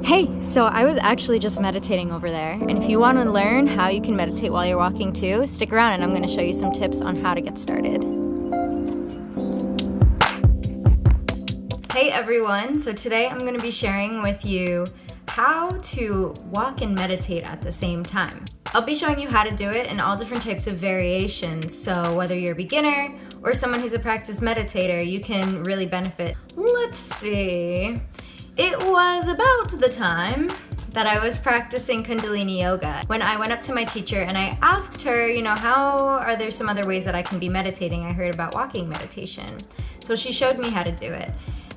Hey, so I was actually just meditating over there, and if you want to learn how you can meditate while you're walking too, stick around and I'm going to show you some tips on how to get started. Hey everyone, so today I'm going to be sharing with you how to walk and meditate at the same time. I'll be showing you how to do it in all different types of variations, so whether you're a beginner or someone who's a practiced meditator, you can really benefit. Let's see. It was about the time that I was practicing Kundalini Yoga when I went up to my teacher and I asked her, how are there some other ways that I can be meditating? I heard about walking meditation. So she showed me how to do it.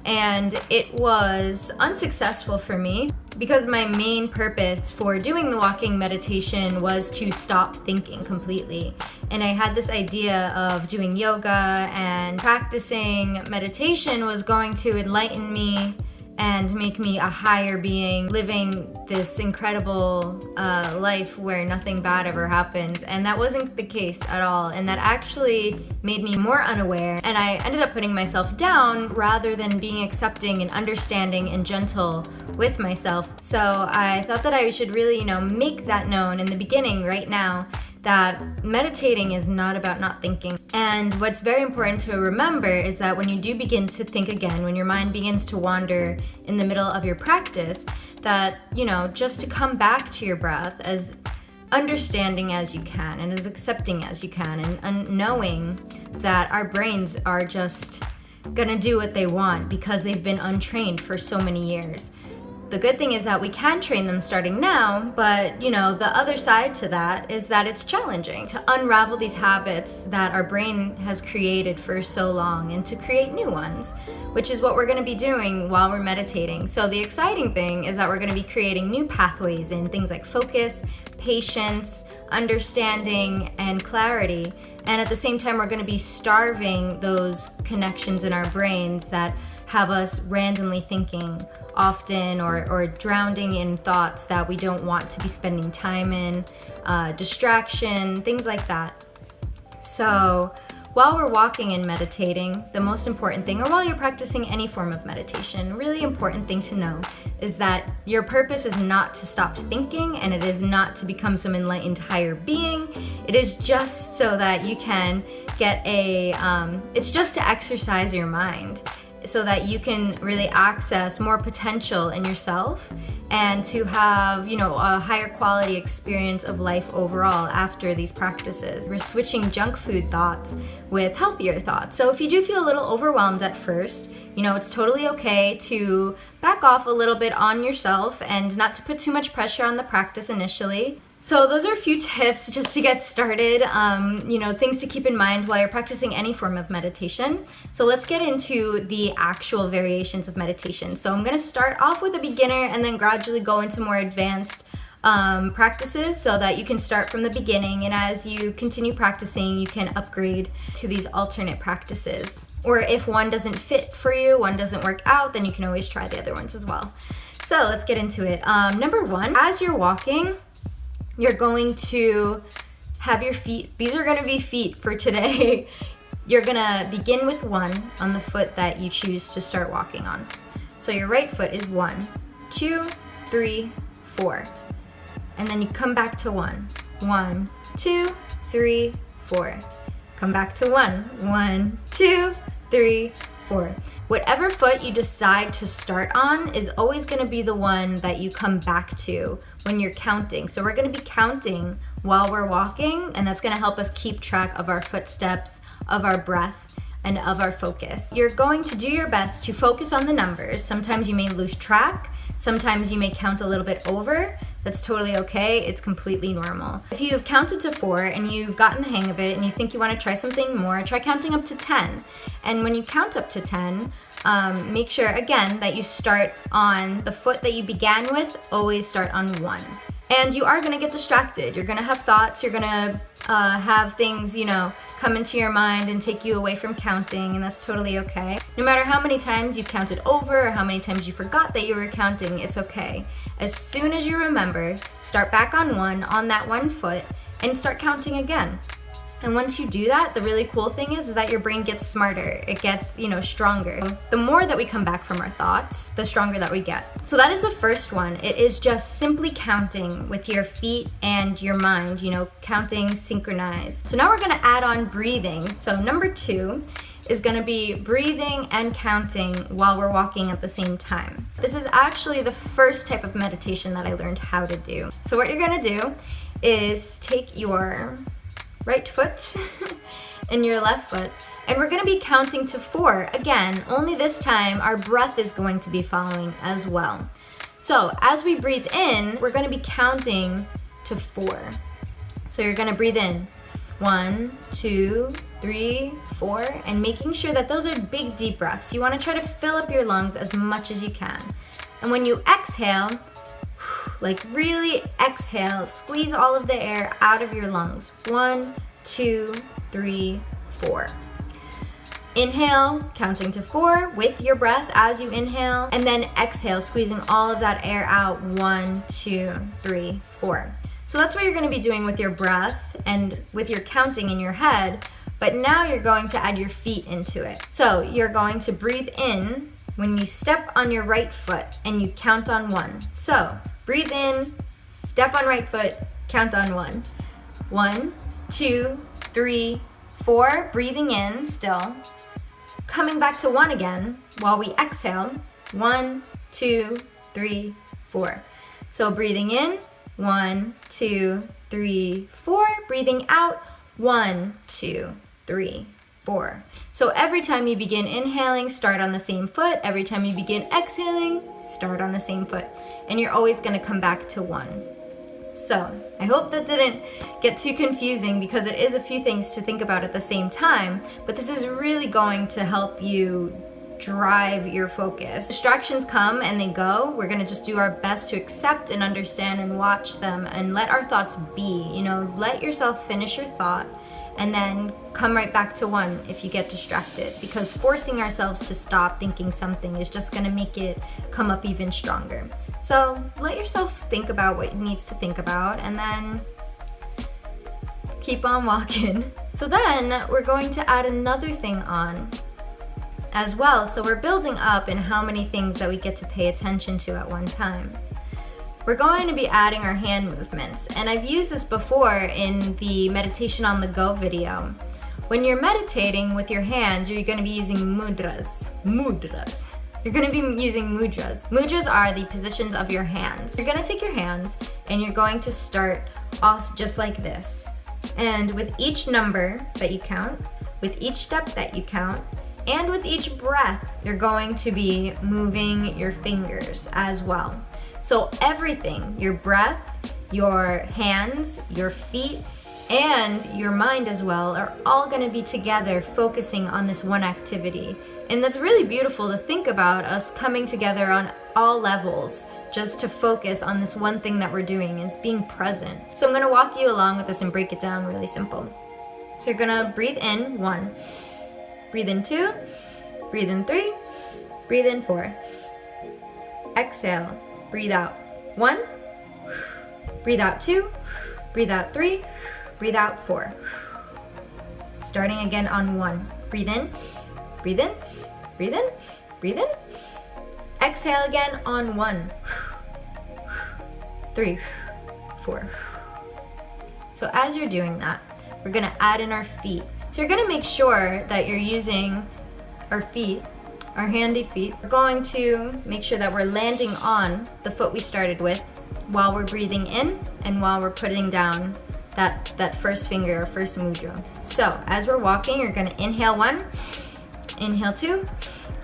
And it was unsuccessful for me because my main purpose for doing the walking meditation was to stop thinking completely. And I had this idea of doing yoga and practicing meditation was going to enlighten me and make me a higher being, living this incredible life where nothing bad ever happens. And that wasn't the case at all. And that actually made me more unaware. And I ended up putting myself down rather than being accepting and understanding and gentle with myself. So I thought that I should really, make that known in the beginning right now, that meditating is not about not thinking. And what's very important to remember is that when you do begin to think again, when your mind begins to wander in the middle of your practice, that, just to come back to your breath as understanding as you can and as accepting as you can, and knowing that our brains are just gonna do what they want because they've been untrained for so many years. The good thing is that we can train them starting now, but the other side to that is that it's challenging to unravel these habits that our brain has created for so long and to create new ones, which is what we're going to be doing while we're meditating. So the exciting thing is that we're going to be creating new pathways in things like focus, patience, understanding, and clarity. And at the same time, we're going to be starving those connections in our brains that have us randomly thinking often or drowning in thoughts that we don't want to be spending time in, distraction, things like that. So while we're walking and meditating, the most important thing, or while you're practicing any form of meditation, really important thing to know is that your purpose is not to stop thinking, and it is not to become some enlightened higher being. It is just so that you can get it's just to exercise your mind, so that you can really access more potential in yourself and to have, a higher quality experience of life overall after these practices. We're switching junk food thoughts with healthier thoughts. So if you do feel a little overwhelmed at first, it's totally okay to back off a little bit on yourself and not to put too much pressure on the practice initially. So those are a few tips just to get started, things to keep in mind while you're practicing any form of meditation. So let's get into the actual variations of meditation. So I'm going to start off with a beginner and then gradually go into more advanced practices so that you can start from the beginning. And as you continue practicing, you can upgrade to these alternate practices. Or if one doesn't fit for you, one doesn't work out, then you can always try the other ones as well. So let's get into it. Number one, as you're walking, you're going to have your feet, these are going to be feet for today. You're going to begin with one on the foot that you choose to start walking on. So your right foot is 1, 2, 3, 4. And then you come back to 1. 1, 2, 3, 4. Come back to 1. 1, 2, 3, 4. Whatever foot you decide to start on is always going to be the one that you come back to when you're counting. So we're going to be counting while we're walking, and that's going to help us keep track of our footsteps, of our breath, and of our focus. You're going to do your best to focus on the numbers. Sometimes you may lose track. Sometimes you may count a little bit over. That's totally okay. It's completely normal. If you've counted to 4 and you've gotten the hang of it and you think you want to try something more, try counting up to 10. And when you count up to 10, make sure again that you start on the foot that you began with. Always start on 1. And you are going to get distracted. You're going to have thoughts. You're going to have things, come into your mind and take you away from counting, and that's totally okay. No matter how many times you've counted over or how many times you forgot that you were counting, it's okay. As soon as you remember, start back on 1, on that 1 foot, and start counting again. And once you do that, the really cool thing is that your brain gets smarter. It gets, stronger. The more that we come back from our thoughts, the stronger that we get. So that is the first one. It is just simply counting with your feet and your mind, counting synchronized. So now we're gonna add on breathing. So number 2 is gonna be breathing and counting while we're walking at the same time. This is actually the first type of meditation that I learned how to do. So what you're gonna do is take your right foot and your left foot, and we're gonna be counting to 4. Again, only this time our breath is going to be following as well. So as we breathe in, we're gonna be counting to 4. So you're gonna breathe in 1, 2, 3, 4, and making sure that those are big deep breaths. You wanna try to fill up your lungs as much as you can. And when you exhale, really exhale, squeeze all of the air out of your lungs. 1, 2, 3, 4. Inhale, counting to 4 with your breath as you inhale, and then exhale, squeezing all of that air out. 1, 2, 3, 4. So that's what you're gonna be doing with your breath and with your counting in your head, but now you're going to add your feet into it. So you're going to breathe in when you step on your right foot and you count on 1. So breathe in, step on right foot, count on 1. 1, 2, 3, 4, breathing in still. Coming back to 1 again while we exhale. 1, 2, 3, 4. So breathing in, 1, 2, 3, 4. Breathing out, 1, 2, 3, 4. So every time you begin inhaling, start on the same foot. Every time you begin exhaling, start on the same foot. And you're always gonna come back to 1. So I hope that didn't get too confusing, because it is a few things to think about at the same time, but this is really going to help you drive your focus. Distractions come and they go. We're gonna just do our best to accept and understand and watch them and let our thoughts be. Let yourself finish your thought and then come right back to 1 if you get distracted, because forcing ourselves to stop thinking something is just gonna make it come up even stronger. So let yourself think about what it needs to think about and then keep on walking. So then we're going to add another thing on as well. So we're building up in how many things that we get to pay attention to at one time. We're going to be adding our hand movements, and I've used this before in the meditation on the go video. When you're meditating with your hands, you're going to be using mudras. You're going to be using mudras. Mudras are the positions of your hands. You're going to take your hands and you're going to start off just like this. And with each number that you count, with each step that you count, and with each breath, you're going to be moving your fingers as well. So everything, your breath, your hands, your feet, and your mind as well are all gonna be together focusing on this one activity. And that's really beautiful to think about, us coming together on all levels just to focus on this one thing that we're doing, is being present. So I'm gonna walk you along with this and break it down really simple. So you're gonna breathe in 1, breathe in 2, breathe in 3, breathe in 4. Exhale, breathe out 1, breathe out 2, breathe out 3, breathe out 4. Starting again on 1. Breathe in, breathe in, breathe in, breathe in. Exhale again on 1, 3, 4. So as you're doing that, we're gonna add in our feet. So you're gonna make sure that you're using our feet, our handy feet. We're going to make sure that we're landing on the foot we started with while we're breathing in and while we're putting down that first finger or first mudra. So as we're walking, you're gonna inhale 1, inhale 2,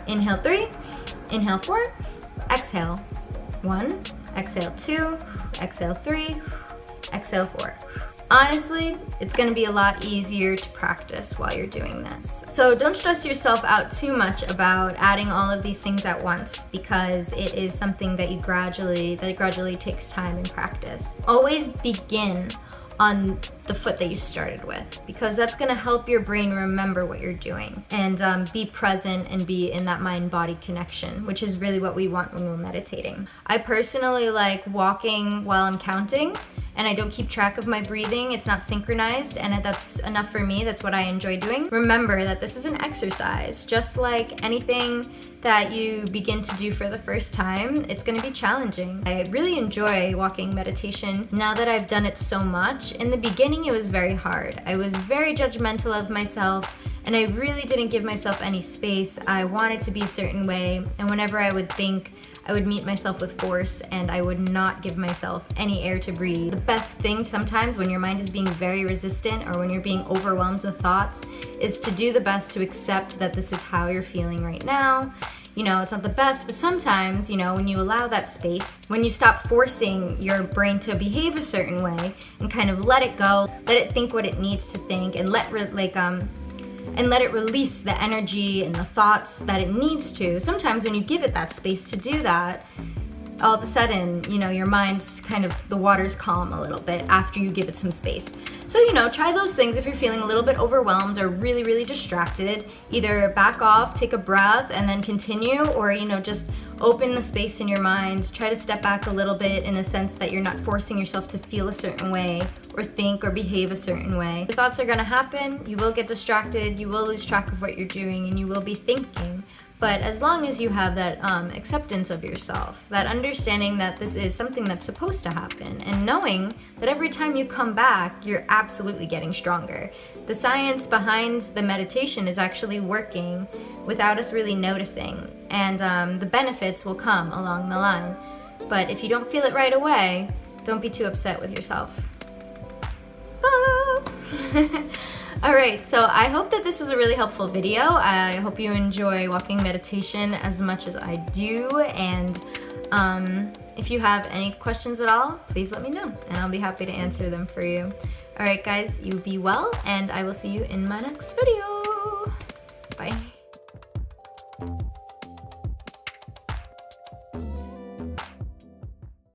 inhale 3, inhale 4, exhale 1, exhale 2, exhale 3, exhale 4. Honestly, it's gonna be a lot easier to practice while you're doing this. So don't stress yourself out too much about adding all of these things at once, because it is something that gradually takes time and practice. Always begin on the foot that you started with, because that's gonna help your brain remember what you're doing and be present and be in that mind-body connection, which is really what we want when we're meditating. I personally like walking while I'm counting, and I don't keep track of my breathing. It's not synchronized, and that's enough for me. That's what I enjoy doing. Remember that this is an exercise. Just like anything that you begin to do for the first time, it's gonna be challenging. I really enjoy walking meditation now that I've done it so much. In the beginning, it was very hard. I was very judgmental of myself, and I really didn't give myself any space. I wanted to be a certain way, and whenever I would think, I would meet myself with force, and I would not give myself any air to breathe. The best thing sometimes when your mind is being very resistant or when you're being overwhelmed with thoughts is to do the best to accept that this is how you're feeling right now. You know, it's not the best, but sometimes, you know, when you allow that space, when you stop forcing your brain to behave a certain way and kind of let it go, let it think what it needs to think, and let it release the energy and the thoughts that it needs to. Sometimes when you give it that space to do that, all of a sudden, you know, your mind's kind of, the water's calm a little bit after you give it some space. So, you know, try those things if you're feeling a little bit overwhelmed or really, really distracted. Either back off, take a breath, and then continue, or, you know, just open the space in your mind. Try to step back a little bit in a sense that you're not forcing yourself to feel a certain way or think or behave a certain way. Your thoughts are gonna happen, you will get distracted, you will lose track of what you're doing, and you will be thinking. But as long as you have that acceptance of yourself, that understanding that this is something that's supposed to happen, and knowing that every time you come back, you're absolutely getting stronger. The science behind the meditation is actually working without us really noticing, and the benefits will come along the line. But if you don't feel it right away, don't be too upset with yourself. All right, so I hope that this was a really helpful video. I hope you enjoy walking meditation as much as I do, and if you have any questions at all, please let me know, and I'll be happy to answer them for you. All right, guys, you be well, and I will see you in my next video.